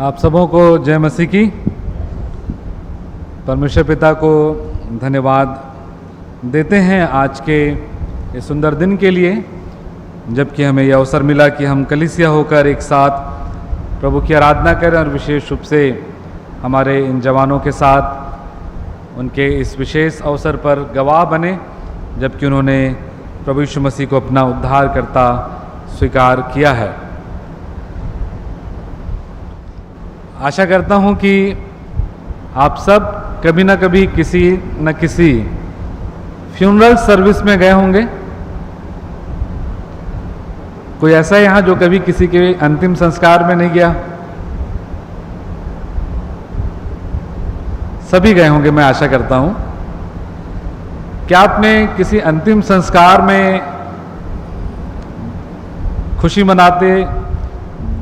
आप सबों को जय मसीह की। परमेश्वर पिता को धन्यवाद देते हैं आज के इस सुंदर दिन के लिए, जबकि हमें यह अवसर मिला कि हम कलीसिया होकर एक साथ प्रभु की आराधना करें और विशेष रूप से हमारे इन जवानों के साथ उनके इस विशेष अवसर पर गवाह बने, जबकि उन्होंने प्रभु यीशु मसीह को अपना उद्धारकर्ता स्वीकार किया है। आशा करता हूं कि आप सब कभी ना कभी किसी न किसी फ्यूनरल सर्विस में गए होंगे। कोई ऐसा है यहाँ जो कभी किसी के अंतिम संस्कार में नहीं गया? सभी गए होंगे, मैं आशा करता हूं। क्या आपने किसी अंतिम संस्कार में खुशी मनाते,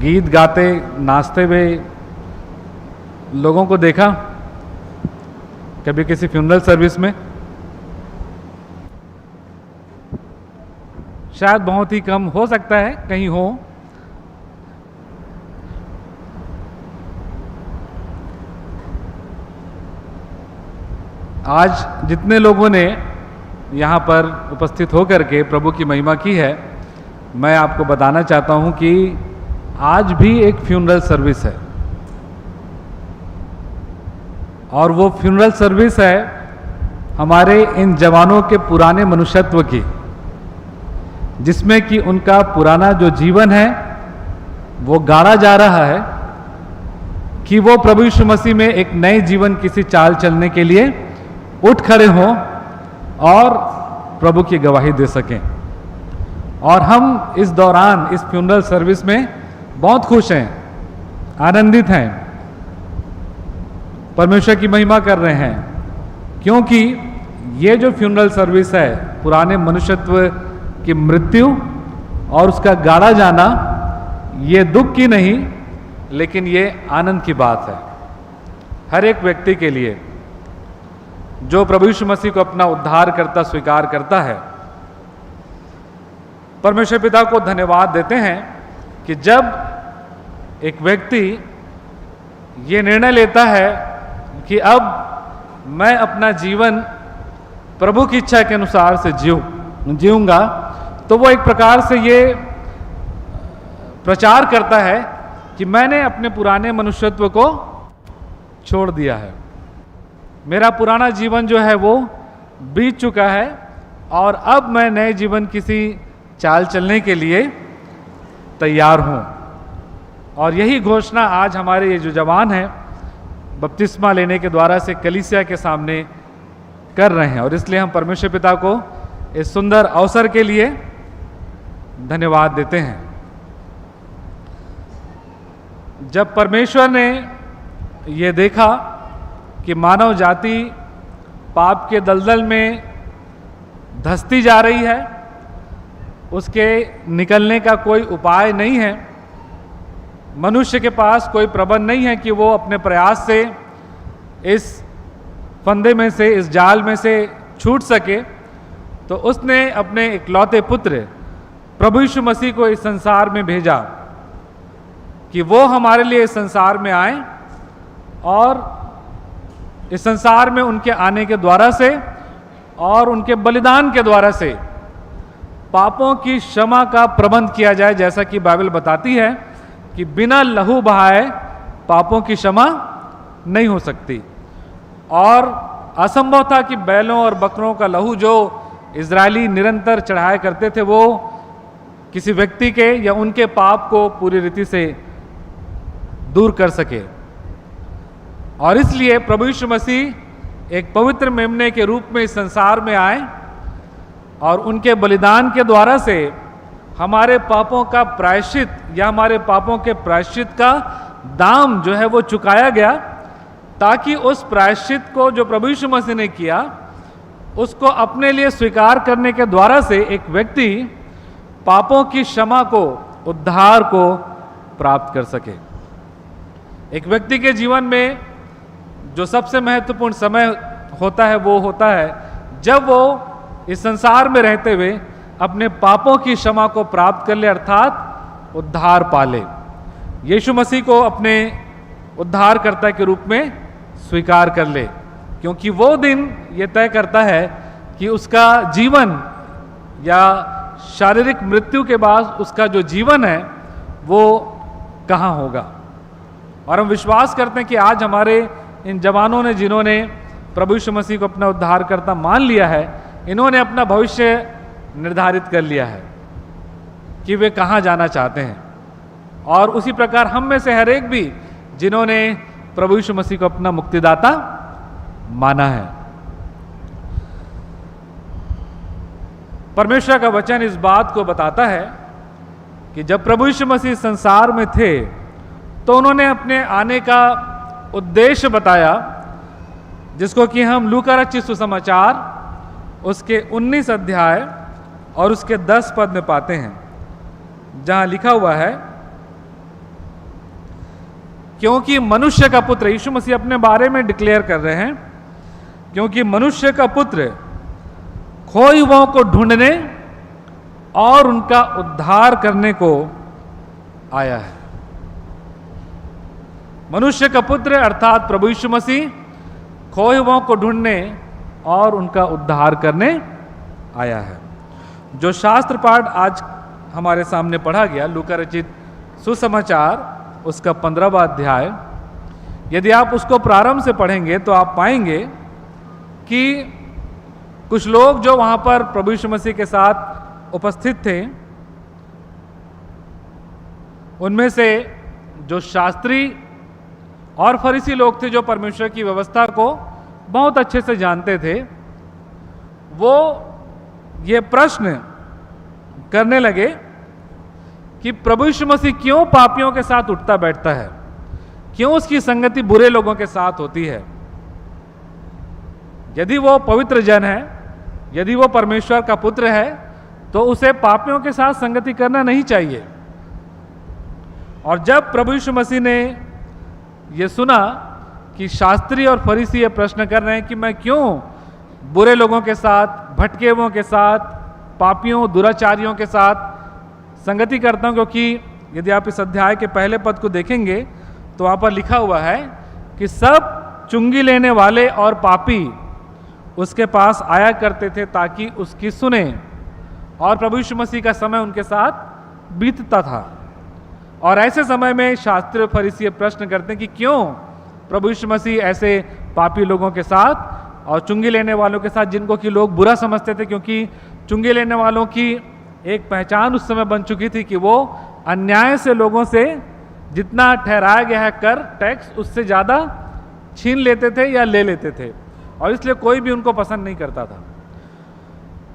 गीत गाते, नाचते हुए लोगों को देखा? कभी किसी फ्यूनरल सर्विस में? शायद बहुत ही कम, हो सकता है कहीं हो। आज जितने लोगों ने यहाँ पर उपस्थित होकर के प्रभु की महिमा की है, मैं आपको बताना चाहता हूँ कि आज भी एक फ्यूनरल सर्विस है, और वो फ्यूनरल सर्विस है हमारे इन जवानों के पुराने मनुष्यत्व की, जिसमें कि उनका पुराना जो जीवन है वो गाड़ा जा रहा है कि वो प्रभु यीशु मसीह में एक नए जीवन किसी चाल चलने के लिए उठ खड़े हों और प्रभु की गवाही दे सकें। और हम इस दौरान इस फ्यूनरल सर्विस में बहुत खुश हैं, आनंदित हैं, परमेश्वर की महिमा कर रहे हैं, क्योंकि ये जो फ्यूनरल सर्विस है, पुराने मनुष्यत्व की मृत्यु और उसका गाड़ा जाना, ये दुख की नहीं लेकिन ये आनंद की बात है हर एक व्यक्ति के लिए जो प्रभु यीशु मसीह को अपना उद्धारकर्ता स्वीकार करता है। परमेश्वर पिता को धन्यवाद देते हैं कि जब एक व्यक्ति ये निर्णय लेता है कि अब मैं अपना जीवन प्रभु की इच्छा के अनुसार से जीऊंगा, तो वो एक प्रकार से ये प्रचार करता है कि मैंने अपने पुराने मनुष्यत्व को छोड़ दिया है, मेरा पुराना जीवन जो है वो बीत चुका है और अब मैं नए जीवन किसी चाल चलने के लिए तैयार हूं। और यही घोषणा आज हमारे ये जो जवान हैं बपतिस्मा लेने के द्वारा से कलीसिया के सामने कर रहे हैं, और इसलिए हम परमेश्वर पिता को इस सुंदर अवसर के लिए धन्यवाद देते हैं। जब परमेश्वर ने ये देखा कि मानव जाति पाप के दलदल में धंसती जा रही है, उसके निकलने का कोई उपाय नहीं है, मनुष्य के पास कोई प्रबंध नहीं है कि वो अपने प्रयास से इस फंदे में से, इस जाल में से छूट सके, तो उसने अपने इकलौते पुत्र प्रभु यीशु मसीह को इस संसार में भेजा कि वो हमारे लिए इस संसार में आए और इस संसार में उनके आने के द्वारा से और उनके बलिदान के द्वारा से पापों की क्षमा का प्रबंध किया जाए। जैसा कि बाइबल बताती है कि बिना लहू बहाए पापों की क्षमा नहीं हो सकती, और असंभव था कि बैलों और बकरों का लहू जो इजरायली निरंतर चढ़ाया करते थे वो किसी व्यक्ति के या उनके पाप को पूरी रीति से दूर कर सके। और इसलिए प्रभु यीशु मसीह एक पवित्र मेमने के रूप में इस संसार में आए और उनके बलिदान के द्वारा से हमारे पापों का प्रायश्चित या हमारे पापों के प्रायश्चित का दाम जो है वो चुकाया गया, ताकि उस प्रायश्चित को जो प्रभु यीशु मसीह ने किया उसको अपने लिए स्वीकार करने के द्वारा से एक व्यक्ति पापों की क्षमा को, उद्धार को प्राप्त कर सके। एक व्यक्ति के जीवन में जो सबसे महत्वपूर्ण समय होता है वो होता है जब वो इस संसार में रहते हुए अपने पापों की क्षमा को प्राप्त कर ले, अर्थात उद्धार पाले। यीशु मसीह को अपने उद्धारकर्ता के रूप में स्वीकार कर ले, क्योंकि वो दिन ये तय करता है कि उसका जीवन या शारीरिक मृत्यु के बाद उसका जो जीवन है वो कहाँ होगा। और हम विश्वास करते हैं कि आज हमारे इन जवानों ने, जिन्होंने प्रभु यीशु मसीह को अपना उद्धारकर्ता मान लिया है, इन्होंने अपना भविष्य निर्धारित कर लिया है कि वे कहाँ जाना चाहते हैं। और उसी प्रकार हम में से हर एक भी जिन्होंने प्रभु यीशु मसीह को अपना मुक्तिदाता माना है। परमेश्वर का वचन इस बात को बताता है कि जब प्रभु यीशु मसीह संसार में थे तो उन्होंने अपने आने का उद्देश्य बताया, जिसको कि हम लूका रचित सुसमाचार उसके 19 अध्याय और उसके 10 पद में पाते हैं, जहां लिखा हुआ है, क्योंकि मनुष्य का पुत्र, यीशु मसीह अपने बारे में डिक्लेयर कर रहे हैं, क्योंकि मनुष्य का पुत्र खोए हुओं को ढूंढने और उनका उद्धार करने को आया है। मनुष्य का पुत्र अर्थात प्रभु यीशु मसीह खोए हुओं को ढूंढने और उनका उद्धार करने आया है। जो शास्त्र पाठ आज हमारे सामने पढ़ा गया, लूका रचित सुसमाचार उसका 15वां अध्याय, यदि आप उसको प्रारंभ से पढ़ेंगे तो आप पाएंगे कि कुछ लोग जो वहां पर प्रभु यीशु मसीह के साथ उपस्थित थे, उनमें से जो शास्त्री और फरीसी लोग थे, जो परमेश्वर की व्यवस्था को बहुत अच्छे से जानते थे, वो ये प्रश्न करने लगे कि प्रभु यीशु मसीह क्यों पापियों के साथ उठता बैठता है, क्यों उसकी संगति बुरे लोगों के साथ होती है। यदि वो पवित्र जन है, यदि वो परमेश्वर का पुत्र है, तो उसे पापियों के साथ संगति करना नहीं चाहिए। और जब प्रभु यीशु मसीह ने ये सुना कि शास्त्री और फरीसी ये प्रश्न कर रहे हैं कि मैं क्यों बुरे लोगों के साथ, भटके हुओं के साथ, पापियों, दुराचारियों के साथ संगति करता हूं, क्योंकि यदि आप इस अध्याय के पहले पद को देखेंगे तो वहां पर लिखा हुआ है कि सब चुंगी लेने वाले और पापी उसके पास आया करते थे ताकि उसकी सुने, और प्रभु यीशु मसीह का समय उनके साथ बीतता था। और ऐसे समय में शास्त्री और फरीसी ये प्रश्न करते हैं कि क्यों प्रभु यीशु मसीह ऐसे पापी लोगों के साथ और चुंगी लेने वालों के साथ, जिनको कि लोग बुरा समझते थे, क्योंकि चुंगी लेने वालों की एक पहचान उस समय बन चुकी थी कि वो अन्याय से लोगों से जितना ठहराया गया है कर, टैक्स, उससे ज़्यादा छीन लेते थे या ले लेते थे, और इसलिए कोई भी उनको पसंद नहीं करता था।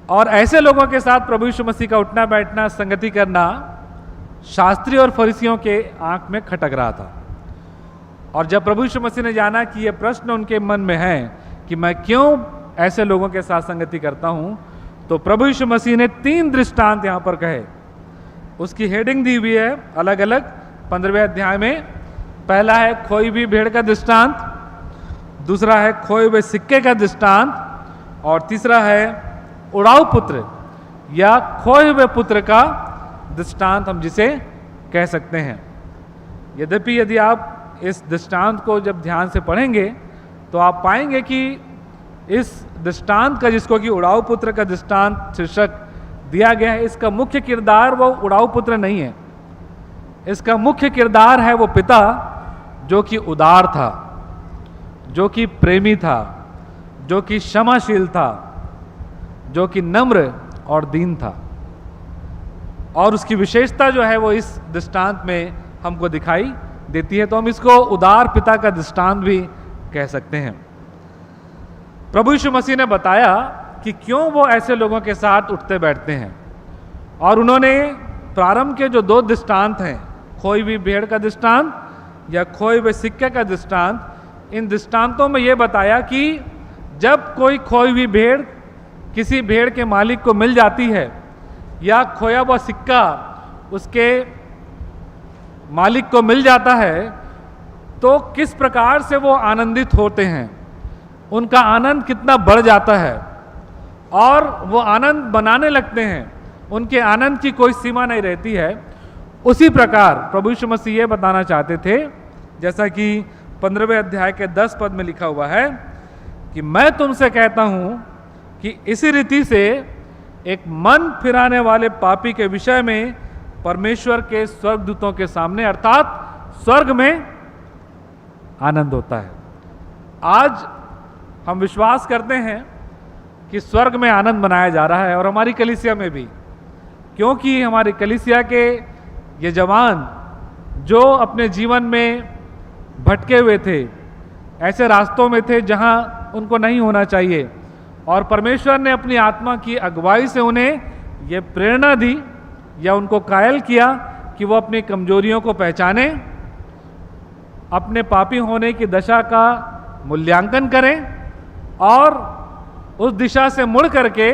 और ऐसे लोगों के साथ प्रभु यीशु मसीह का उठना बैठना, संगति करना शास्त्री और फरीसियों के आंख में खटक रहा था। और जब प्रभु यीशु मसीह ने जाना कि यह प्रश्न उनके मन में है कि मैं क्यों ऐसे लोगों के साथ संगति करता हूं, तो प्रभु यीशु मसीह ने 3 दृष्टांत यहां पर कहे। उसकी हेडिंग दी हुई है अलग अलग 15वें अध्याय में। पहला है खोई हुई भेड़ का दृष्टांत, दूसरा है खोए हुए सिक्के का दृष्टांत, और तीसरा है उड़ाऊ पुत्र या खोए हुए पुत्र का दृष्टांत, हम जिसे कह सकते हैं। यद्यपि यदि आप इस दृष्टांत को जब ध्यान से पढ़ेंगे तो आप पाएंगे कि इस दृष्टांत का, जिसको कि उड़ाऊ पुत्र का दृष्टांत शीर्षक दिया गया है, इसका मुख्य किरदार वो उड़ाऊ पुत्र नहीं है। इसका मुख्य किरदार है वो पिता जो कि उदार था, जो कि प्रेमी था, जो कि क्षमाशील था, जो कि नम्र और दीन था। और उसकी विशेषता जो है वो इस दृष्टांत में हमको दिखाई देती है, तो हम इसको उदार पिता का दृष्टांत भी कह सकते हैं। प्रभु यीशु मसीह ने बताया कि क्यों वो ऐसे लोगों के साथ उठते बैठते हैं, और उन्होंने प्रारंभ के जो 2 दृष्टांत हैं, खोई हुई भेड़ का दृष्टांत या खोए हुए सिक्के का दृष्टांत, इन दृष्टांतों में ये बताया कि जब कोई खोई हुई भेड़ किसी भेड़ के मालिक को मिल जाती है, या खोया हुआ सिक्का उसके मालिक को मिल जाता है, तो किस प्रकार से वो आनंदित होते हैं, उनका आनंद कितना बढ़ जाता है, और वो आनंद बनाने लगते हैं, उनके आनंद की कोई सीमा नहीं रहती है। उसी प्रकार प्रभु यीशु मसीह ये बताना चाहते थे, जैसा कि 15वें अध्याय के 10 पद में लिखा हुआ है कि मैं तुमसे कहता हूं कि इसी रीति से एक मन फिराने वाले पापी के विषय में परमेश्वर के स्वर्गदूतों के सामने अर्थात स्वर्ग में आनंद होता है। आज हम विश्वास करते हैं कि स्वर्ग में आनंद मनाया जा रहा है और हमारी कलीसिया में भी, क्योंकि हमारी कलीसिया के ये जवान जो अपने जीवन में भटके हुए थे, ऐसे रास्तों में थे जहां उनको नहीं होना चाहिए, और परमेश्वर ने अपनी आत्मा की अगुवाई से उन्हें ये प्रेरणा दी या उनको कायल किया कि वो अपनी कमजोरियों को पहचानें, अपने पापी होने की दशा का मूल्यांकन करें और उस दिशा से मुड़ करके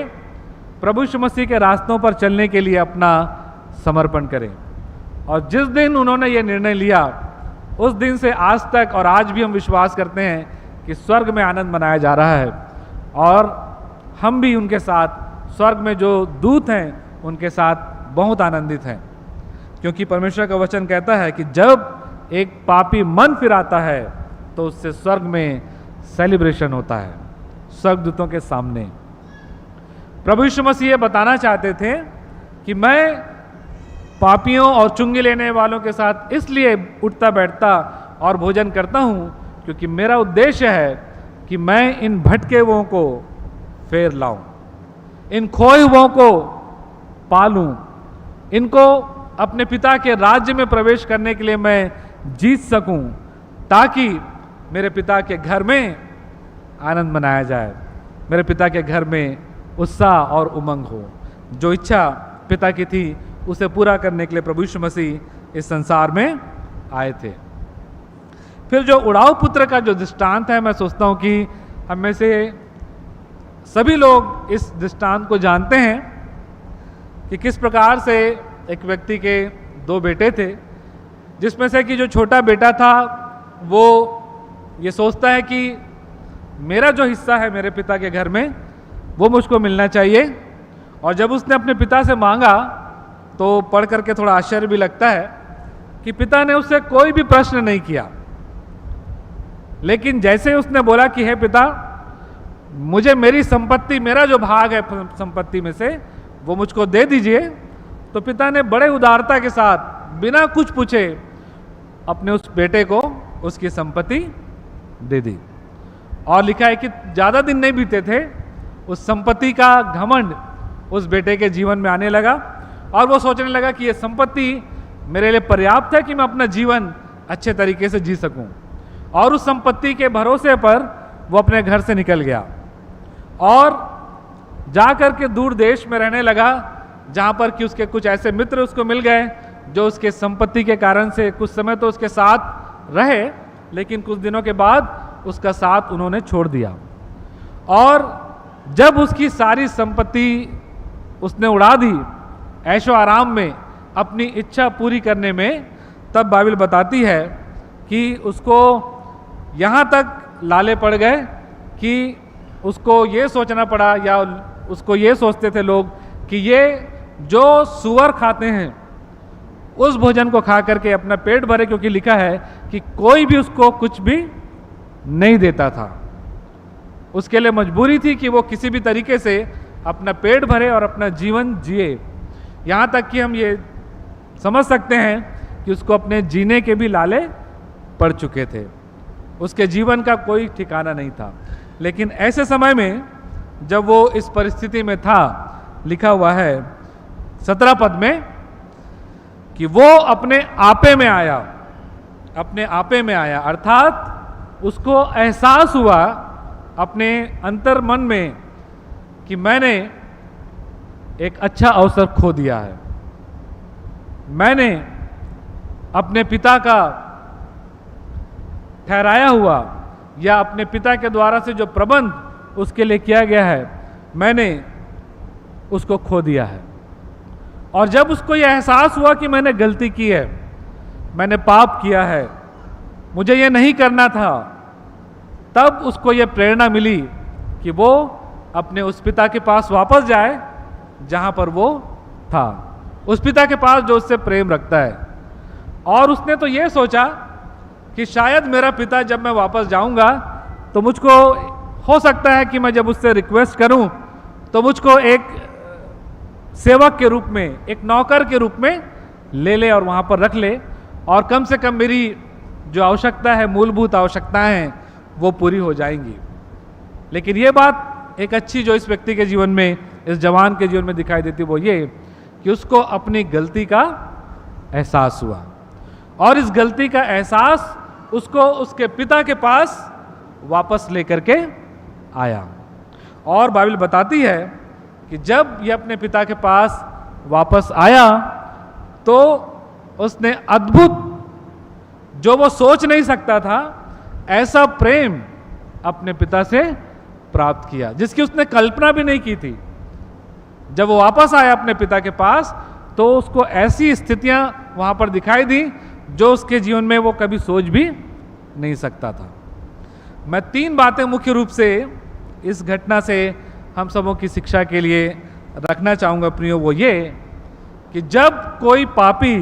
प्रभु यीशु मसीह के रास्तों पर चलने के लिए अपना समर्पण करें। और जिस दिन उन्होंने ये निर्णय लिया, उस दिन से आज तक और आज भी हम विश्वास करते हैं कि स्वर्ग में आनंद मनाया जा रहा है, और हम भी उनके साथ स्वर्ग में जो दूत हैं उनके साथ बहुत आनंदित हैं, क्योंकि परमेश्वर का वचन कहता है कि जब एक पापी मन फिराता है तो उससे स्वर्ग में सेलिब्रेशन होता है, स्वर्गदूतों के सामने। प्रभु यीशु मसीह ये बताना चाहते थे कि मैं पापियों और चुंगी लेने वालों के साथ इसलिए उठता बैठता और भोजन करता हूं क्योंकि मेरा उद्देश्य है कि मैं इन भटके हुओं को फेर लाऊं, इन खोए हुओं को पालूं, इनको अपने पिता के राज्य में प्रवेश करने के लिए मैं जीत सकूं, ताकि मेरे पिता के घर में आनंद मनाया जाए, मेरे पिता के घर में उत्साह और उमंग हो। जो इच्छा पिता की थी उसे पूरा करने के लिए प्रभु यीशु मसीह इस संसार में आए थे। फिर जो उड़ाऊ पुत्र का जो दृष्टांत है, मैं सोचता हूं कि हम में से सभी लोग इस दृष्टांत को जानते हैं कि किस प्रकार से एक व्यक्ति के 2 बेटे थे, जिसमें से कि जो छोटा बेटा था वो ये सोचता है कि मेरा जो हिस्सा है मेरे पिता के घर में वो मुझको मिलना चाहिए, और जब उसने अपने पिता से मांगा तो पढ़ करके थोड़ा आश्चर्य भी लगता है कि पिता ने उससे कोई भी प्रश्न नहीं किया, लेकिन जैसे उसने बोला कि हे पिता, मुझे मेरी संपत्ति, मेरा जो भाग है संपत्ति में से वो मुझको दे दीजिए, तो पिता ने बड़े उदारता के साथ बिना कुछ पूछे अपने उस बेटे को उसकी संपत्ति दे दी। और लिखा है कि ज्यादा दिन नहीं बीते थे, उस संपत्ति का घमंड उस बेटे के जीवन में आने लगा और वो सोचने लगा कि ये संपत्ति मेरे लिए पर्याप्त है कि मैं अपना जीवन अच्छे तरीके से जी सकूं, और उस संपत्ति के भरोसे पर वो अपने घर से निकल गया और जाकर के दूर देश में रहने लगा, जहां पर कि उसके कुछ ऐसे मित्र उसको मिल गए जो उसके संपत्ति के कारण से कुछ समय तो उसके साथ रहे, लेकिन कुछ दिनों के बाद उसका साथ उन्होंने छोड़ दिया। और जब उसकी सारी संपत्ति उसने उड़ा दी ऐशो आराम में, अपनी इच्छा पूरी करने में, तब बाइबल बताती है कि उसको यहाँ तक लाले पड़ गए कि उसको ये सोचना पड़ा, या उसको ये सोचते थे लोग कि ये जो सुअर खाते हैं उस भोजन को खा करके अपना पेट भरे, क्योंकि लिखा है कि कोई भी उसको कुछ भी नहीं देता था। उसके लिए मजबूरी थी कि वो किसी भी तरीके से अपना पेट भरे और अपना जीवन जिए। यहाँ तक कि हम ये समझ सकते हैं कि उसको अपने जीने के भी लाले पड़ चुके थे, उसके जीवन का कोई ठिकाना नहीं था। लेकिन ऐसे समय में जब वो इस परिस्थिति में था, लिखा हुआ है 17 पद में कि वो अपने आपे में आया, अपने आपे में आया, अर्थात उसको एहसास हुआ अपने अंतर मन में कि मैंने एक अच्छा अवसर खो दिया है, मैंने अपने पिता का ठहराया हुआ या अपने पिता के द्वारा से जो प्रबंध उसके लिए किया गया है, मैंने उसको खो दिया है। और जब उसको यह एहसास हुआ कि मैंने गलती की है, मैंने पाप किया है, मुझे यह नहीं करना था, तब उसको यह प्रेरणा मिली कि वो अपने उस पिता के पास वापस जाए जहां पर वो था, उस पिता के पास जो उससे प्रेम रखता है। और उसने तो यह सोचा कि शायद मेरा पिता जब मैं वापस जाऊंगा तो मुझको हो सकता है कि मैं जब उससे रिक्वेस्ट करूं तो मुझको एक सेवक के रूप में, एक नौकर के रूप में ले ले और वहां पर रख ले, और कम से कम मेरी जो आवश्यकता है, मूलभूत आवश्यकताएं हैं, वो पूरी हो जाएंगी। लेकिन ये बात एक अच्छी जो इस व्यक्ति के जीवन में, इस जवान के जीवन में दिखाई देती, वो ये कि उसको अपनी गलती का एहसास हुआ, और इस गलती का एहसास उसको उसके पिता के पास वापस लेकर के आया। और बाइबल बताती है कि जब ये अपने पिता के पास वापस आया तो उसने अद्भुत, जो वो सोच नहीं सकता था, ऐसा प्रेम अपने पिता से प्राप्त किया जिसकी उसने कल्पना भी नहीं की थी। जब वो वापस आया अपने पिता के पास तो उसको ऐसी स्थितियां वहां पर दिखाई दी जो उसके जीवन में वो कभी सोच भी नहीं सकता था। मैं 3 बातें मुख्य रूप से इस घटना से हम सबों की शिक्षा के लिए रखना चाहूंगा प्रियो। वो ये कि जब कोई पापी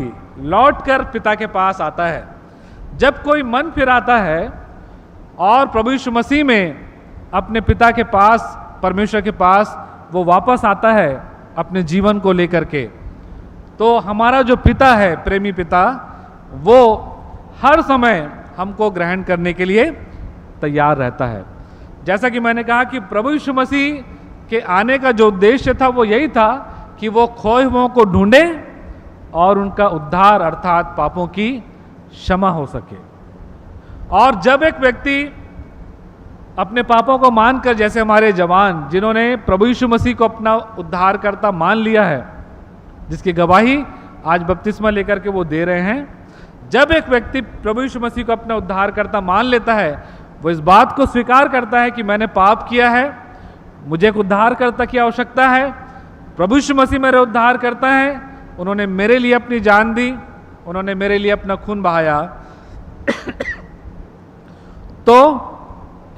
लौटकर पिता के पास आता है, जब कोई मन फिराता है और प्रभु यीशु मसीह में अपने पिता के पास, परमेश्वर के पास वो वापस आता है अपने जीवन को लेकर के, तो हमारा जो पिता है, प्रेमी पिता, वो हर समय हमको ग्रहण करने के लिए तैयार रहता है। जैसा कि मैंने कहा कि प्रभु यीशु मसीह के आने का जो उद्देश्य था वो यही था कि वो खोए हुओं को ढूंढे और उनका उद्धार अर्थात पापों की क्षमा हो सके। और जब एक व्यक्ति अपने पापों को मानकर, जैसे हमारे जवान जिन्होंने प्रभु यीशु मसीह को अपना उद्धारकर्ता मान लिया है, जिसकी गवाही आज बपतिस्मा लेकर के वो दे रहे हैं, जब एक व्यक्ति प्रभु यीशु मसीह को अपना उद्धारकर्ता मान लेता है, वो इस बात को स्वीकार करता है कि मैंने पाप किया है, मुझे एक उद्धारकर्ता की आवश्यकता है, प्रभु यीशु मसीह मेरे उद्धारकर्ता हैं, उन्होंने मेरे लिए अपनी जान दी, उन्होंने मेरे लिए अपना खून बहाया। तो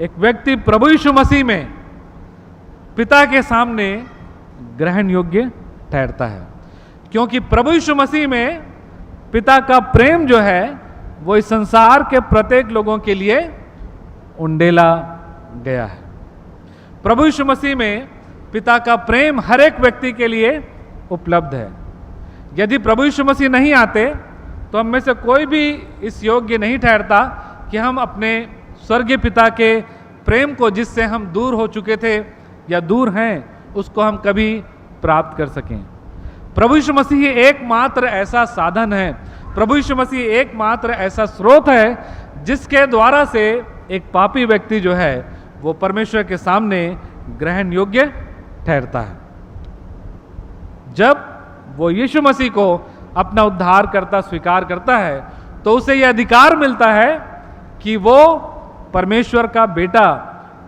एक व्यक्ति प्रभु यीशु मसीह में पिता के सामने ग्रहण योग्य ठहरता है, क्योंकि प्रभु यीशु मसीह में पिता का प्रेम जो है वो इस संसार के प्रत्येक लोगों के लिए उंडेला गया है। प्रभु यीशु मसीह में पिता का प्रेम हर एक व्यक्ति के लिए उपलब्ध है। यदि प्रभु यीशु मसीह नहीं आते तो हम में से कोई भी इस योग्य नहीं ठहरता कि हम अपने स्वर्गीय पिता के प्रेम को, जिससे हम दूर हो चुके थे या दूर हैं, उसको हम कभी प्राप्त कर सकें। प्रभु यीशु मसीह एकमात्र ऐसा साधन है, प्रभु यीशु मसीह एकमात्र ऐसा स्रोत है जिसके द्वारा से एक पापी व्यक्ति जो है वो परमेश्वर के सामने ग्रहण योग्य ठहरता है। जब वो यीशु मसीह को अपना उद्धारकर्ता स्वीकार करता है तो उसे यह अधिकार मिलता है कि वो परमेश्वर का बेटा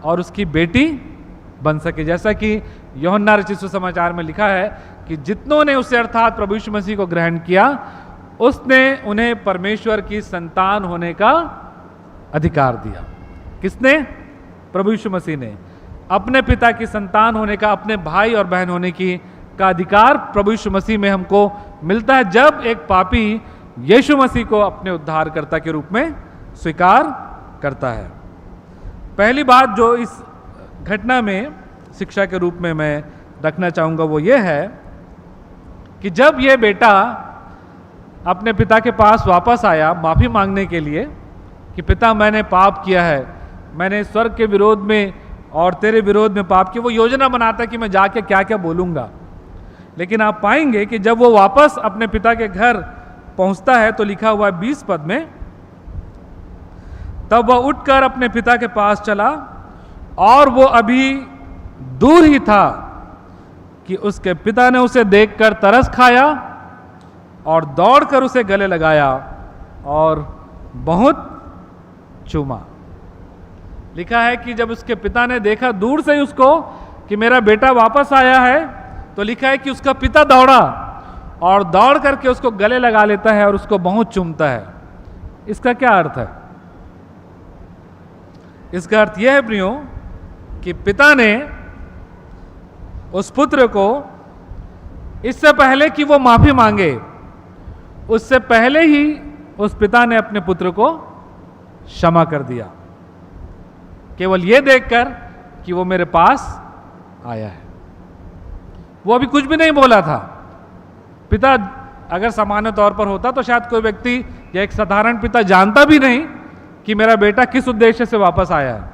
और उसकी बेटी बन सके। जैसा कि यूहन्ना रचित सुसमाचार में लिखा है कि जितनों ने उसे अर्थात प्रभु यीशु मसीह को ग्रहण किया, उसने उन्हें परमेश्वर की संतान होने का अधिकार दिया। किसने? प्रभु यीशु मसीह ने। अपने पिता की संतान होने का, अपने भाई और बहन होने की का अधिकार प्रभु यीशु मसीह में हमको मिलता है जब एक पापी यीशु मसीह को अपने उद्धारकर्ता के रूप में स्वीकार करता है। पहली बात जो इस घटना में शिक्षा के रूप में मैं रखना चाहूंगा वो ये है कि जब ये बेटा अपने पिता के पास वापस आया माफी मांगने के लिए कि पिता मैंने पाप किया है, मैंने स्वर्ग के विरोध में और तेरे विरोध में पाप किया, वो योजना बनाता है कि मैं जाके क्या क्या बोलूंगा। लेकिन आप पाएंगे कि जब वो वापस अपने पिता के घर पहुंचता है तो लिखा हुआ है 20 पद में, तब वह उठकर अपने पिता के पास चला और वो अभी दूर ही था कि उसके पिता ने उसे देखकर तरस खाया और दौड़कर उसे गले लगाया और बहुत चूमा। लिखा है कि जब उसके पिता ने देखा दूर से ही उसको कि मेरा बेटा वापस आया है, तो लिखा है कि उसका पिता दौड़ा और दौड़ करके उसको गले लगा लेता है और उसको बहुत चूमता है। इसका क्या अर्थ है? इसका अर्थ यह है प्रियो कि पिता ने उस पुत्र को इससे पहले कि वो माफी मांगे, उससे पहले ही उस पिता ने अपने पुत्र को क्षमा कर दिया, केवल ये देखकर कि वो मेरे पास आया है। वो अभी कुछ भी नहीं बोला था। पिता अगर सामान्य तौर पर होता तो शायद कोई व्यक्ति या एक साधारण पिता जानता भी नहीं कि मेरा बेटा किस उद्देश्य से वापस आया है।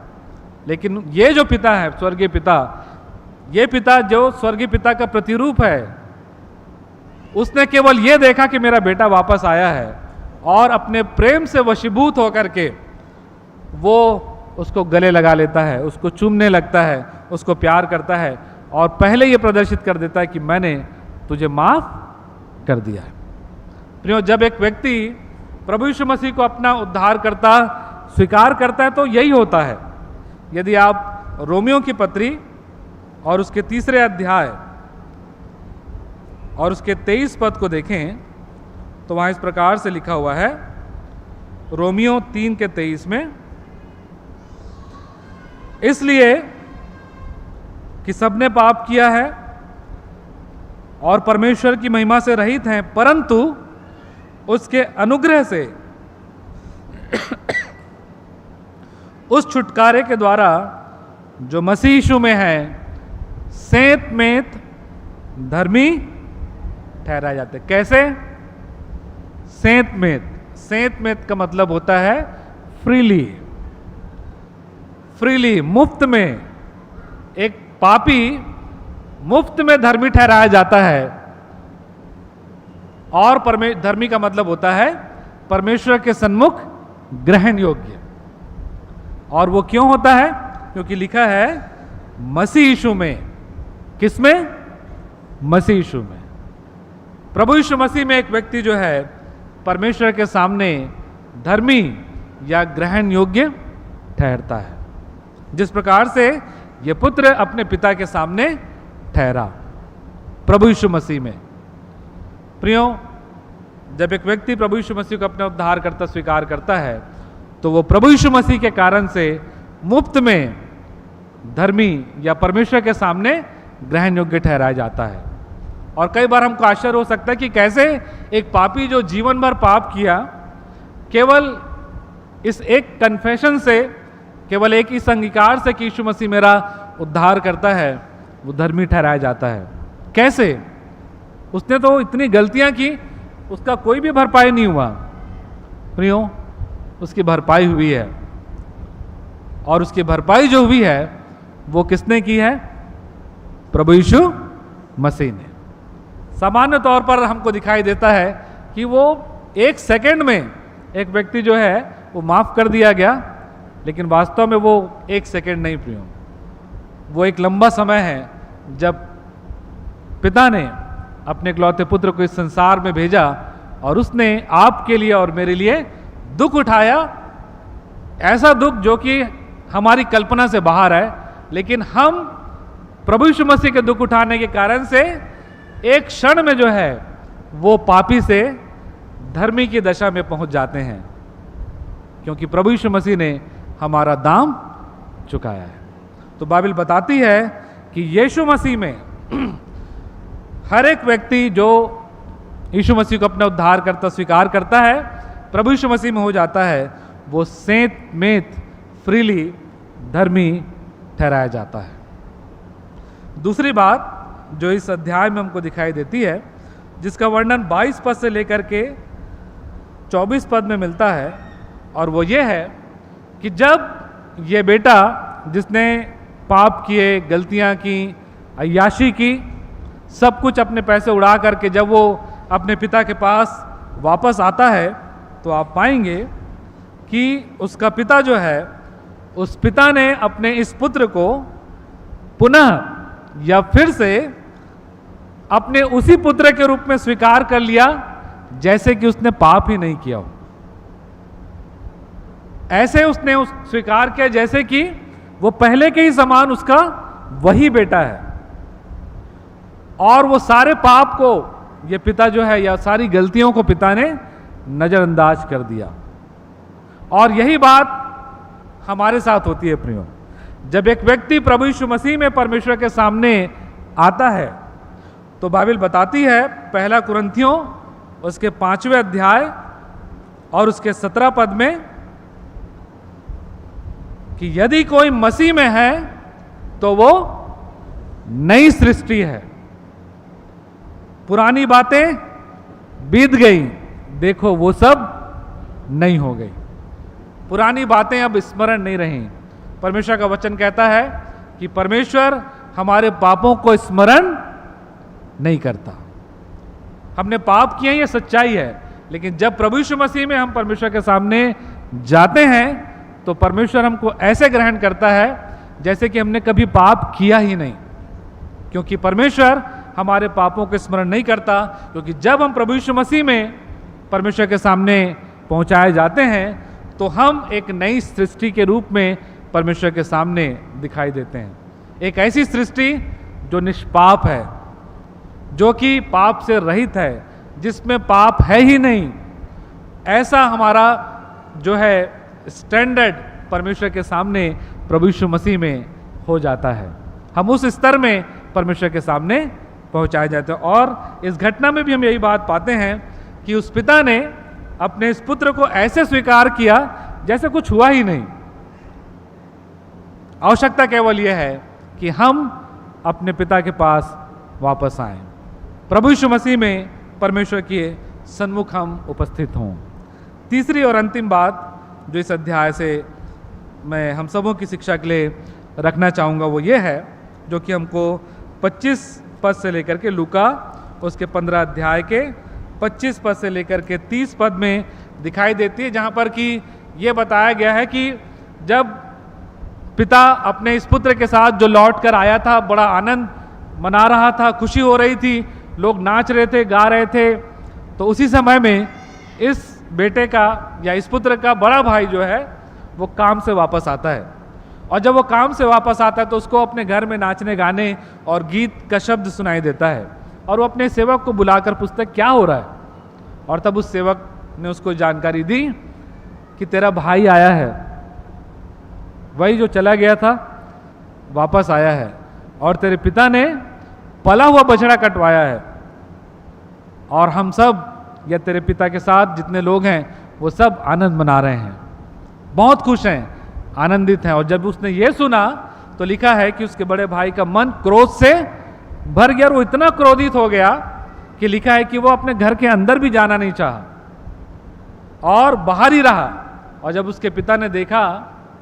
लेकिन ये जो पिता है, स्वर्गीय पिता, ये पिता जो स्वर्गीय पिता का प्रतिरूप है, उसने केवल ये देखा कि मेरा बेटा वापस आया है और अपने प्रेम से वशीभूत होकर के वो उसको गले लगा लेता है, उसको चूमने लगता है, उसको प्यार करता है और पहले ये प्रदर्शित कर देता है कि मैंने तुझे माफ कर दिया है। प्रियो, जब एक व्यक्ति प्रभु यीशु मसीह को अपना उद्धारकर्ता स्वीकार करता है तो यही होता है। यदि आप रोमियो की पत्री और उसके 3 अध्याय और उसके 23 पद को देखें तो वहां इस प्रकार से लिखा हुआ है, रोमियो 3:23 में, इसलिए कि सबने पाप किया है और परमेश्वर की महिमा से रहित हैं, परंतु उसके अनुग्रह से उस छुटकारे के द्वारा जो मसीह यीशु में है सेंत मेंत धर्मी ठहराए जाते। कैसे? सेंत मेंत। सेंत मेंत का मतलब होता है फ्रीली, फ्रीली, मुफ्त में। एक पापी मुफ्त में धर्मी ठहराया जाता है और धर्मी का मतलब होता है परमेश्वर के सन्मुख ग्रहण योग्य। और वो क्यों होता है? क्योंकि लिखा है मसीह यीशु में। किसमें? मसीह यीशु में। प्रभु यीशु मसीह में एक व्यक्ति जो है परमेश्वर के सामने धर्मी या ग्रहण योग्य ठहरता है, जिस प्रकार से ये पुत्र अपने पिता के सामने ठहरा प्रभु यीशु मसीह में। प्रियो, जब एक व्यक्ति प्रभु यीशु मसीह को अपने उद्धारकर्ता स्वीकार करता है तो वो प्रभु यीशु मसीह के कारण से मुफ्त में धर्मी या परमेश्वर के सामने ग्रहण योग्य ठहराया जाता है। और कई बार हमको आश्चर्य हो सकता है कि कैसे एक पापी जो जीवन भर पाप किया, केवल इस एक कन्फेशन से, केवल एक इस अंगीकार से कि यीशु मसीह मेरा उद्धार करता है, वो धर्मी ठहराया जाता है। कैसे? उसने तो इतनी गलतियां की, उसका कोई भी भरपाई नहीं हुआ। प्रियो, उसकी भरपाई हुई है और उसकी भरपाई जो हुई है वो किसने की है? प्रभु यीशु मसीह ने। सामान्य तौर पर हमको दिखाई देता है कि वो 1 सेकंड में एक व्यक्ति जो है वो माफ कर दिया गया, लेकिन वास्तव में वो 1 सेकंड नहीं प्रियो, वो एक लंबा समय है जब पिता ने अपने इकलौते पुत्र को इस संसार में भेजा और उसने आपके लिए और मेरे लिए दुख उठाया। ऐसा दुख जो कि हमारी कल्पना से बाहर है, लेकिन हम प्रभु यीशु मसीह के दुख उठाने के कारण से एक क्षण में जो है वो पापी से धर्मी की दशा में पहुंच जाते हैं, क्योंकि प्रभु यीशु मसीह ने हमारा दाम चुकाया है। तो बाइबल बताती है कि यीशु मसीह में हर एक व्यक्ति जो यीशु मसीह को अपना उद्धारकर्ता स्वीकार करता है, प्रभु यीशु मसीह में हो जाता है, वो सेंत मेंत फ्रीली धर्मी ठहराया जाता है। दूसरी बात जो इस अध्याय में हमको दिखाई देती है, जिसका वर्णन 22 पद से लेकर के 24 पद में मिलता है, और वो ये है कि जब ये बेटा जिसने पाप किए, गलतियां की, अय्याशी की, सब कुछ अपने पैसे उड़ा करके जब वो अपने पिता के पास वापस आता है, तो आप पाएंगे कि उसका पिता जो है, उस पिता ने अपने इस पुत्र को पुनः या फिर से अपने उसी पुत्र के रूप में स्वीकार कर लिया जैसे कि उसने पाप ही नहीं किया हो। ऐसे उसने स्वीकार किया जैसे कि वो पहले के ही समान उसका वही बेटा है, और वो सारे पाप को ये पिता जो है या सारी गलतियों को पिता ने नजरअंदाज कर दिया। और यही बात हमारे साथ होती है प्रियो। जब एक व्यक्ति प्रभु यीशु मसीह में परमेश्वर के सामने आता है तो बाइबल बताती है 1 कुरिन्थियों उसके 5वें अध्याय और उसके 17 पद में कि यदि कोई मसीह में है तो वो नई सृष्टि है, पुरानी बातें बीत गई, देखो वो सब नई हो गई। पुरानी बातें अब स्मरण नहीं रही। परमेश्वर का वचन कहता है कि परमेश्वर हमारे पापों को स्मरण नहीं करता। हमने पाप किए, ये सच्चाई है, लेकिन जब प्रभु यीशु मसीह में हम परमेश्वर के सामने जाते हैं तो परमेश्वर हमको ऐसे ग्रहण करता है जैसे कि हमने कभी पाप किया ही नहीं, क्योंकि परमेश्वर हमारे पापों को स्मरण नहीं करता। क्योंकि जब हम प्रभु यीशु मसीह में परमेश्वर के सामने पहुंचाए जाते हैं तो हम एक नई सृष्टि के रूप में परमेश्वर के सामने दिखाई देते हैं। एक ऐसी सृष्टि जो निष्पाप है, जो कि पाप से रहित है, जिसमें पाप है ही नहीं। ऐसा हमारा जो है स्टैंडर्ड परमेश्वर के सामने प्रभु यीशु मसीह में हो जाता है। हम उस स्तर में परमेश्वर के सामने पहुंचाए जाते हैं। और इस घटना में भी हम यही बात पाते हैं कि उस पिता ने अपने इस पुत्र को ऐसे स्वीकार किया जैसे कुछ हुआ ही नहीं। आवश्यकता केवल यह है कि हम अपने पिता के पास वापस आएं, प्रभु यीशु मसीह में परमेश्वर के सन्मुख हम उपस्थित हों। तीसरी और अंतिम बात जो इस अध्याय से मैं हम सबों की शिक्षा के लिए रखना चाहूँगा वो ये है, जो कि हमको 25 पद से लेकर के लूका उसके 15 अध्याय के 25 पद से लेकर के 30 पद में दिखाई देती है, जहाँ पर कि ये बताया गया है कि जब पिता अपने इस पुत्र के साथ जो लौट कर आया था, बड़ा आनंद मना रहा था, खुशी हो रही थी, लोग नाच रहे थे, गा रहे थे, तो उसी समय में इस बेटे का या इस पुत्र का बड़ा भाई जो है वो काम से वापस आता है। और जब वो काम से वापस आता है तो उसको अपने घर में नाचने गाने और गीत का शब्द सुनाई देता है। और वो अपने सेवक को बुलाकर पूछता है क्या हो रहा है। और तब उस सेवक ने उसको जानकारी दी कि तेरा भाई आया है, वही जो चला गया था वापस आया है, और तेरे पिता ने पला हुआ बछड़ा कटवाया है, और हम सब या तेरे पिता के साथ जितने लोग हैं वो सब आनंद मना रहे हैं, बहुत खुश हैं, आनंदित हैं। और जब उसने ये सुना तो लिखा है कि उसके बड़े भाई का मन क्रोध से भर गया, और वो इतना क्रोधित हो गया कि लिखा है कि वो अपने घर के अंदर भी जाना नहीं चाहा और बाहर ही रहा। और जब उसके पिता ने देखा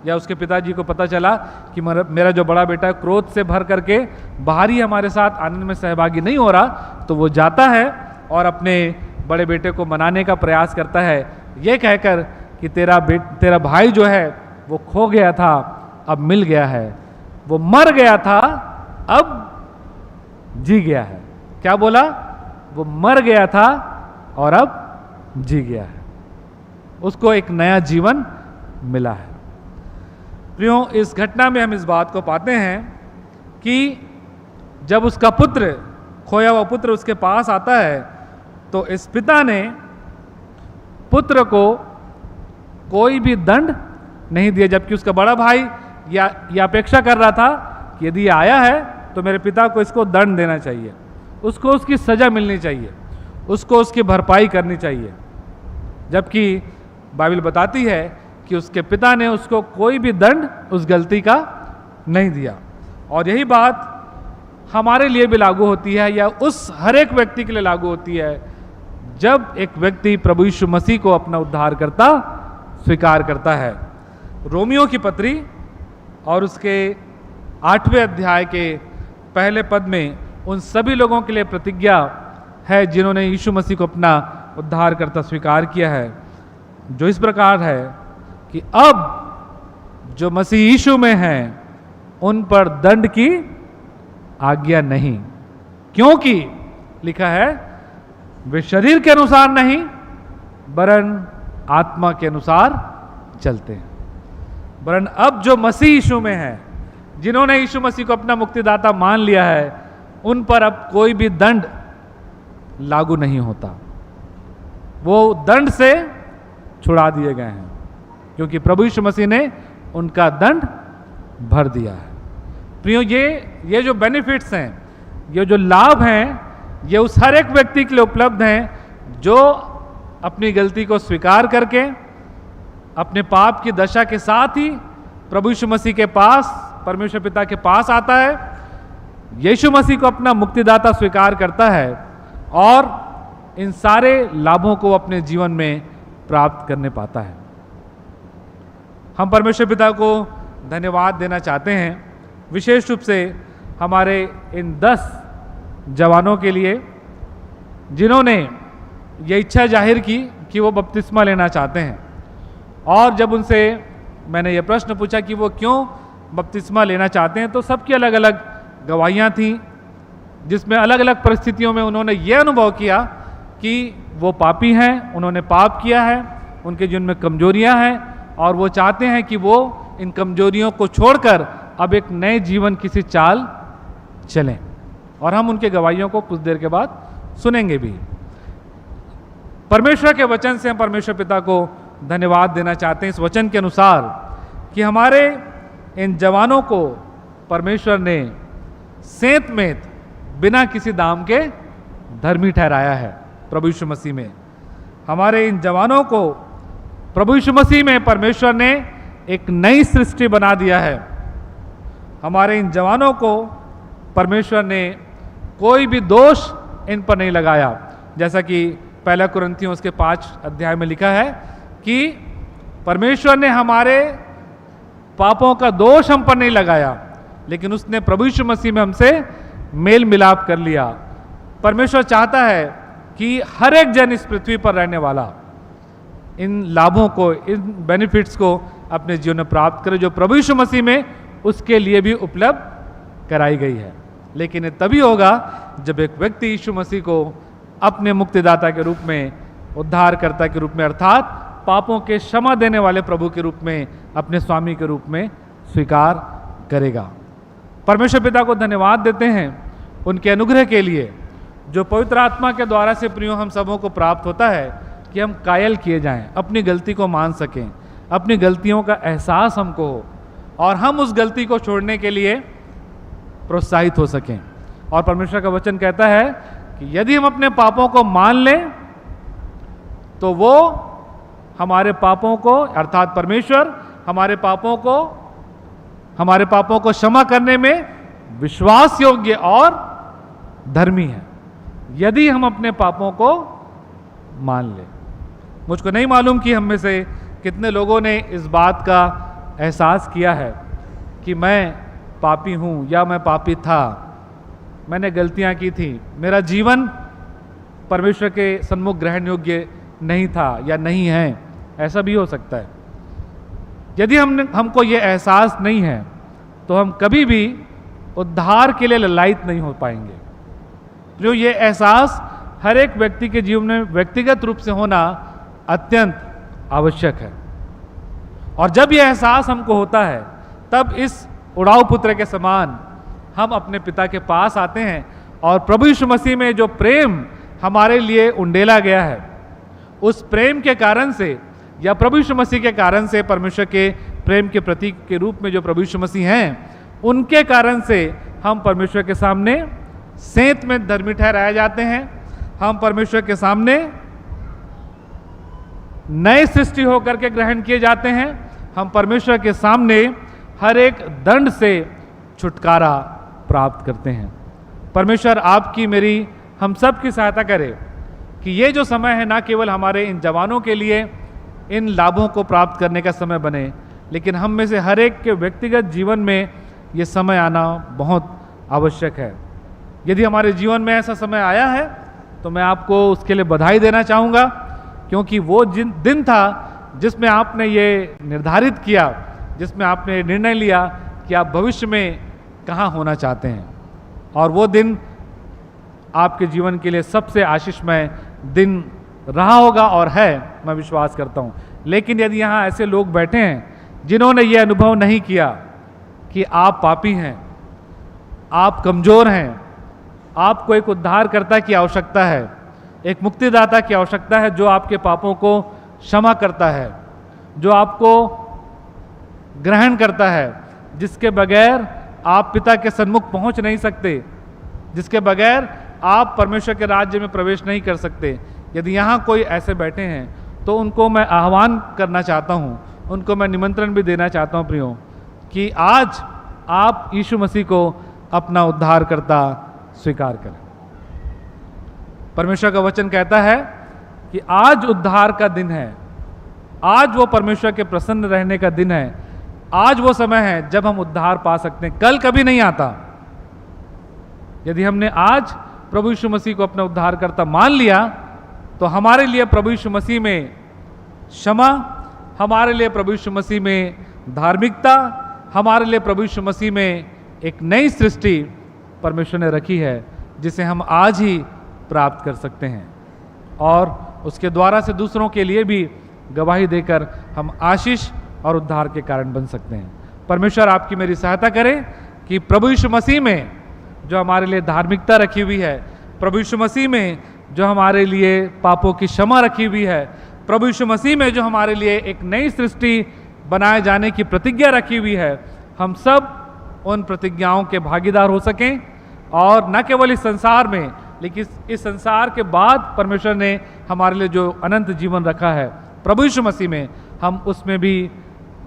या उसके पिताजी को पता चला कि मेरा जो बड़ा बेटा क्रोध से भर करके बाहर ही हमारे साथ आनंद में सहभागी नहीं हो रहा, तो वो जाता है और अपने बड़े बेटे को मनाने का प्रयास करता है, ये कहकर कि तेरा भाई जो है वो खो गया था, अब मिल गया है, वो मर गया था, अब जी गया है। क्या बोला? वो मर गया था और अब जी गया है, उसको एक नया जीवन मिला है। प्रियो, इस घटना में हम इस बात को पाते हैं कि जब उसका पुत्र, खोया हुआ पुत्र उसके पास आता है तो इस पिता ने पुत्र को कोई भी दंड नहीं दिया, जबकि उसका बड़ा भाई यह अपेक्षा कर रहा था कि यदि आया है तो मेरे पिता को इसको दंड देना चाहिए, उसको उसकी सजा मिलनी चाहिए, उसको उसकी भरपाई करनी चाहिए। जबकि बाइबल बताती है कि उसके पिता ने उसको कोई भी दंड उस गलती का नहीं दिया। और यही बात हमारे लिए भी लागू होती है, या उस हर एक व्यक्ति के लिए लागू होती है जब एक व्यक्ति प्रभु यीशु मसीह को अपना उद्धारकर्ता स्वीकार करता है। रोमियो की पत्री और उसके 8वें अध्याय के पहले पद में उन सभी लोगों के लिए प्रतिज्ञा है जिन्होंने यीशु मसीह को अपना उद्धारकर्ता स्वीकार किया है, जो इस प्रकार है कि अब जो मसीह यीशु में हैं उन पर दंड की आज्ञा नहीं, क्योंकि लिखा है वे शरीर के अनुसार नहीं वरन आत्मा के अनुसार चलते हैं। वरन अब जो मसीह यीशु में है, जिन्होंने यीशु मसीह को अपना मुक्तिदाता मान लिया है, उन पर अब कोई भी दंड लागू नहीं होता, वो दंड से छुड़ा दिए गए हैं, क्योंकि प्रभु यीशु मसीह ने उनका दंड भर दिया है। प्रियो, ये जो बेनिफिट्स हैं, ये जो लाभ हैं, ये उस हर एक व्यक्ति के लिए उपलब्ध हैं जो अपनी गलती को स्वीकार करके अपने पाप की दशा के साथ ही प्रभु यीशु मसीह के पास, परमेश्वर पिता के पास आता है, यीशु मसीह को अपना मुक्तिदाता स्वीकार करता है और इन सारे लाभों को अपने जीवन में प्राप्त करने पाता है। हम परमेश्वर पिता को धन्यवाद देना चाहते हैं, विशेष रूप से हमारे इन 10 जवानों के लिए जिन्होंने ये इच्छा जाहिर की कि वो बपतिस्मा लेना चाहते हैं। और जब उनसे मैंने ये प्रश्न पूछा कि वो क्यों बपतिस्मा लेना चाहते हैं, तो सबकी अलग अलग गवाहियाँ थीं, जिसमें अलग अलग परिस्थितियों में उन्होंने ये अनुभव किया कि वो पापी हैं, उन्होंने पाप किया है, उनके जीवन में कमजोरियां हैं और वो चाहते हैं कि वो इन कमजोरियों को छोड़कर अब एक नए जीवन किसी चाल चलें। और हम उनके गवाहियों को कुछ देर के बाद सुनेंगे भी। परमेश्वर के वचन से हम परमेश्वर पिता को धन्यवाद देना चाहते हैं इस वचन के अनुसार कि हमारे इन जवानों को परमेश्वर ने सेंत मेंत बिना किसी दाम के धर्मी ठहराया है। प्रभु यीशु मसीह में हमारे इन जवानों को प्रभु यीशु मसीह में परमेश्वर ने एक नई सृष्टि बना दिया है। हमारे इन जवानों को परमेश्वर ने कोई भी दोष इन पर नहीं लगाया, जैसा कि पहला कुरिन्थियों उसके 5 अध्याय में लिखा है कि परमेश्वर ने हमारे पापों का दोष हम पर नहीं लगाया, लेकिन उसने प्रभु यीशु मसीह में हमसे मेल मिलाप कर लिया। परमेश्वर चाहता है कि हर एक जन इस पृथ्वी पर रहने वाला इन लाभों को, इन बेनिफिट्स को अपने जीवन में प्राप्त करे जो प्रभु यीशु मसीह में उसके लिए भी उपलब्ध कराई गई है। लेकिन ये तभी होगा जब एक व्यक्ति यीशु मसीह को अपने मुक्तिदाता के रूप में, उद्धारकर्ता के रूप में, अर्थात पापों के क्षमा देने वाले प्रभु के रूप में, अपने स्वामी के रूप में स्वीकार करेगा। परमेश्वर पिता को धन्यवाद देते हैं उनके अनुग्रह के लिए जो पवित्र आत्मा के द्वारा से प्रियो हम सबों को प्राप्त होता है कि हम कायल किए जाएं, अपनी गलती को मान सकें, अपनी गलतियों का एहसास हमको हो और हम उस गलती को छोड़ने के लिए प्रोत्साहित हो सकें। और परमेश्वर का वचन कहता है कि यदि हम अपने पापों को मान लें तो वो हमारे पापों को, अर्थात परमेश्वर हमारे पापों को क्षमा करने में विश्वास योग्य और धर्मी है, यदि हम अपने पापों को मान लें। मुझको नहीं मालूम कि हम में से कितने लोगों ने इस बात का एहसास किया है कि मैं पापी हूं या मैं पापी था, मैंने गलतियां की थी, मेरा जीवन परमेश्वर के सन्मुख ग्रहण योग्य नहीं था या नहीं है। ऐसा भी हो सकता है। यदि हमको ये एहसास नहीं है तो हम कभी भी उद्धार के लिए ललायित नहीं हो पाएंगे। जो ये एहसास हर एक व्यक्ति के जीवन में व्यक्तिगत रूप से होना अत्यंत आवश्यक है। और जब यह एहसास हमको होता है तब इस उड़ाऊ पुत्र के समान हम अपने पिता के पास आते हैं और प्रभु यीशु मसीह में जो प्रेम हमारे लिए उंडेला गया है, उस प्रेम के कारण से या प्रभु यीशु मसीह के कारण से, परमेश्वर के प्रेम के प्रतीक के रूप में जो प्रभु यीशु मसीह हैं, उनके कारण से हम परमेश्वर के सामने सेंत में धर्मी ठहराए जाते हैं। हम परमेश्वर के सामने नए सृष्टि होकर के ग्रहण किए जाते हैं। हम परमेश्वर के सामने हर एक दंड से छुटकारा प्राप्त करते हैं। परमेश्वर आपकी, मेरी, हम सब की सहायता करे कि ये जो समय है ना केवल हमारे इन जवानों के लिए इन लाभों को प्राप्त करने का समय बने, लेकिन हम में से हर एक के व्यक्तिगत जीवन में ये समय आना बहुत आवश्यक है। यदि हमारे जीवन में ऐसा समय आया है तो मैं आपको उसके लिए बधाई देना चाहूँगा, क्योंकि वो दिन था जिसमें आपने ये निर्धारित किया, जिसमें आपने निर्णय लिया कि आप भविष्य में कहाँ होना चाहते हैं। और वो दिन आपके जीवन के लिए सबसे आशीषमय दिन रहा होगा और है, मैं विश्वास करता हूँ। लेकिन यदि यहाँ ऐसे लोग बैठे हैं जिन्होंने ये अनुभव नहीं किया कि आप पापी हैं, आप कमज़ोर हैं, आपको एक उद्धारकर्ता की आवश्यकता है, एक मुक्तिदाता की आवश्यकता है जो आपके पापों को क्षमा करता है, जो आपको ग्रहण करता है, जिसके बगैर आप पिता के सन्मुख पहुंच नहीं सकते, जिसके बगैर आप परमेश्वर के राज्य में प्रवेश नहीं कर सकते। यदि यहाँ कोई ऐसे बैठे हैं तो उनको मैं आह्वान करना चाहता हूँ, उनको मैं निमंत्रण भी देना चाहता हूँ प्रियो, कि आज आप यीशु मसीह को अपना उद्धारकर्ता स्वीकार करें। परमेश्वर का वचन कहता है कि आज उद्धार का दिन है, आज वो परमेश्वर के प्रसन्न रहने का दिन है, आज वो समय है जब हम उद्धार पा सकते हैं, कल कभी नहीं आता। यदि हमने आज प्रभु यीशु मसीह को अपना उद्धारकर्ता मान लिया तो हमारे लिए प्रभु यीशु मसीह में क्षमा, हमारे लिए प्रभु यीशु मसीह में धार्मिकता, हमारे लिए प्रभु यीशु मसीह में एक नई सृष्टि परमेश्वर ने रखी है जिसे हम आज ही प्राप्त कर सकते हैं और उसके द्वारा से दूसरों के लिए भी गवाही देकर हम आशीष और उद्धार के कारण बन सकते हैं। परमेश्वर आपकी मेरी सहायता करे कि प्रभु यीशु मसीह में जो हमारे लिए धार्मिकता रखी हुई है, प्रभु यीशु मसीह में जो हमारे लिए पापों की क्षमा रखी हुई है, प्रभु यीशु मसीह में जो हमारे लिए एक नई सृष्टि बनाए जाने की प्रतिज्ञा रखी हुई है, हम सब उन प्रतिज्ञाओं के भागीदार हो सकें और न केवल इस संसार में लेकिन इस संसार के बाद परमेश्वर ने हमारे लिए जो अनंत जीवन रखा है प्रभु यीशु मसीह में, हम उसमें भी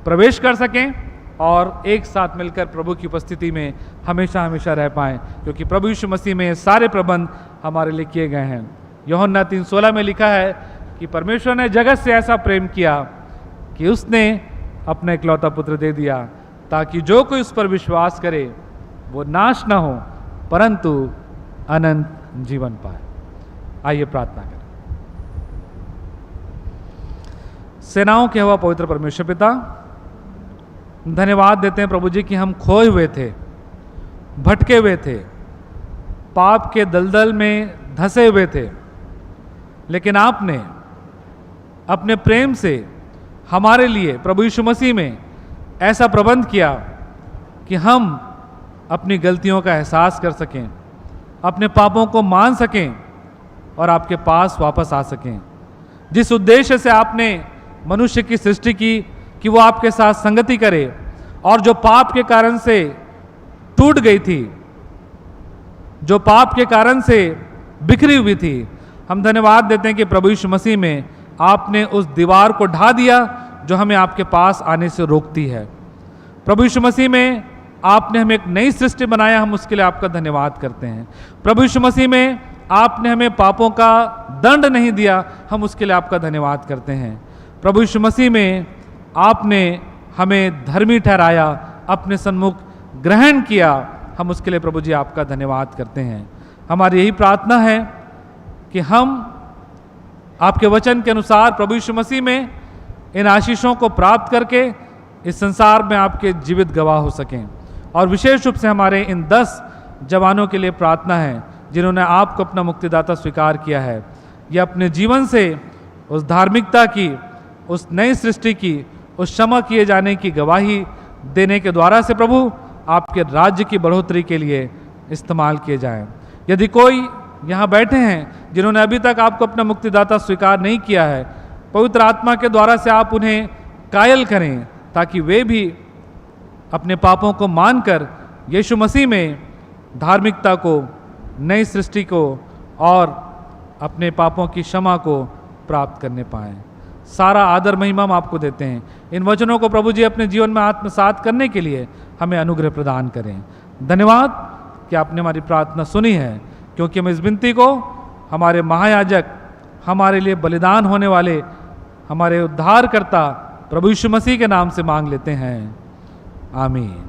प्रवेश कर सकें और एक साथ मिलकर प्रभु की उपस्थिति में हमेशा हमेशा रह पाएं, क्योंकि प्रभु यीशु मसीह में सारे प्रबंध हमारे लिए किए गए हैं। यूहन्ना 3:16 में लिखा है कि परमेश्वर ने जगत से ऐसा प्रेम किया कि उसने अपना इकलौता पुत्र दे दिया ताकि जो कोई उस पर विश्वास करे वो नाश ना हो परंतु अनंत जीवन पाए। आइए प्रार्थना करें। सेनाओं के हुआ पवित्र परमेश्वर पिता, धन्यवाद देते हैं प्रभु जी कि हम खोए हुए थे, भटके हुए थे, पाप के दलदल में धंसे हुए थे, लेकिन आपने अपने प्रेम से हमारे लिए प्रभु यीशु मसीह में ऐसा प्रबंध किया कि हम अपनी गलतियों का एहसास कर सकें, अपने पापों को मान सकें और आपके पास वापस आ सकें। जिस उद्देश्य से आपने मनुष्य की सृष्टि की कि वो आपके साथ संगति करे और जो पाप के कारण से टूट गई थी, जो पाप के कारण से बिखरी हुई थी, हम धन्यवाद देते हैं कि प्रभु यीशु मसीह में आपने उस दीवार को ढा दिया जो हमें आपके पास आने से रोकती है। प्रभु यीशु मसीह में आपने हमें एक नई सृष्टि बनाया, हम उसके लिए आपका धन्यवाद करते हैं। प्रभु यीशु मसीह में आपने हमें पापों का दंड नहीं दिया, हम उसके लिए आपका धन्यवाद करते हैं। प्रभु यीशु मसीह में आपने हमें धर्मी ठहराया, अपने सन्मुख ग्रहण किया, हम उसके लिए प्रभु जी आपका धन्यवाद करते हैं। हमारी यही प्रार्थना है कि हम आपके वचन के अनुसार प्रभु यीशु मसीह में इन आशीषों को प्राप्त करके इस संसार में आपके जीवित गवाह हो सकें। और विशेष रूप से हमारे इन 10 जवानों के लिए प्रार्थना है जिन्होंने आपको अपना मुक्तिदाता स्वीकार किया है। ये अपने जीवन से उस धार्मिकता की, उस नई सृष्टि की, उस क्षमा किए जाने की गवाही देने के द्वारा से प्रभु आपके राज्य की बढ़ोतरी के लिए इस्तेमाल किए जाएं। यदि कोई यहाँ बैठे हैं जिन्होंने अभी तक आपको अपना मुक्तिदाता स्वीकार नहीं किया है, पवित्र आत्मा के द्वारा से आप उन्हें कायल करें ताकि वे भी अपने पापों को मानकर यीशु मसीह में धार्मिकता को, नई सृष्टि को और अपने पापों की क्षमा को प्राप्त करने पाएं। सारा आदर महिमा हम आपको देते हैं। इन वचनों को प्रभु जी अपने जीवन में आत्मसात करने के लिए हमें अनुग्रह प्रदान करें। धन्यवाद कि आपने हमारी प्रार्थना सुनी है, क्योंकि हम इस विनती को हमारे महायाजक, हमारे लिए बलिदान होने वाले हमारे उद्धारकर्ता प्रभु यीशु मसीह के नाम से मांग लेते हैं। आमीन।